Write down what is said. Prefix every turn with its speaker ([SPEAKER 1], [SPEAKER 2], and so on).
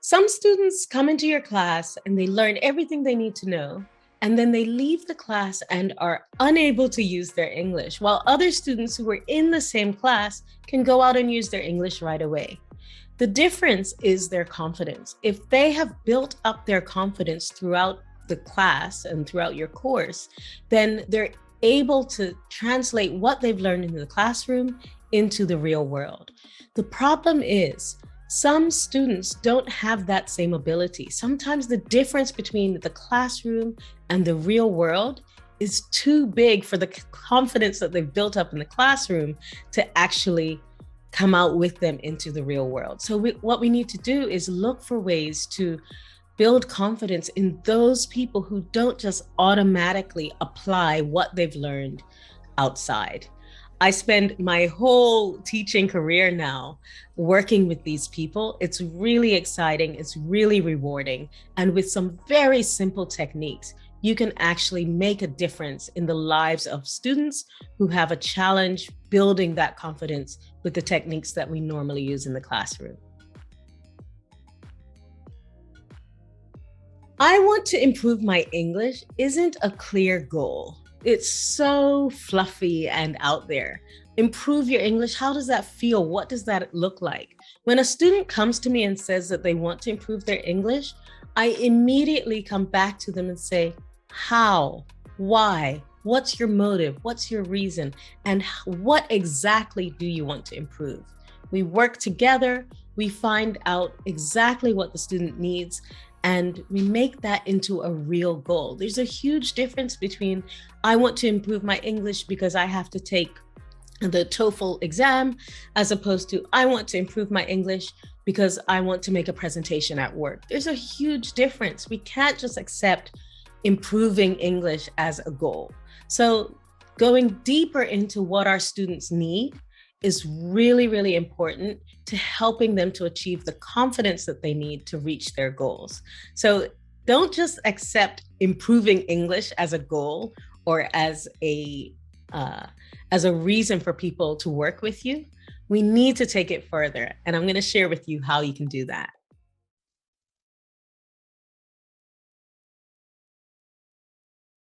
[SPEAKER 1] Some students come into your class and they learn everything they need to know, and then they leave the class and are unable to use their English, while other students who were in the same class can go out and use their English right away. The difference is their confidence. If they have built up their confidence throughout the class and throughout your course, then they're able to translate what they've learned in the classroom into the real world. The problem is, some students don't have that same ability. Sometimes the difference between the classroom and the real world is too big for the confidence that they've built up in the classroom to actually come out with them into the real world. So what we need to do is look for ways to build confidence in those people who don't just automatically apply what they've learned outside. I spend my whole teaching career now working with these people. It's really exciting. It's really rewarding. And with some very simple techniques, you can actually make a difference in the lives of students who have a challenge building that confidence with the techniques that we normally use in the classroom. I want to improve my English isn't a clear goal. It's so fluffy and out there. Improve your English. How does that feel? What does that look like? When a student comes to me and says that they want to improve their English, I immediately come back to them and say, how? Why? What's your motive? What's your reason? And what exactly do you want to improve? We work together. We find out exactly what the student needs, and we make that into a real goal. There's a huge difference between I want to improve my English because I have to take the TEFL exam, as opposed to I want to improve my English because I want to make a presentation at work. There's a huge difference. We can't just accept improving English as a goal. So going deeper into what our students need is really, really important to helping them to achieve the confidence that they need to reach their goals. So don't just accept improving English as a goal or as a reason for people to work with you. We need to take it further. And I'm going to share with you how you can do that.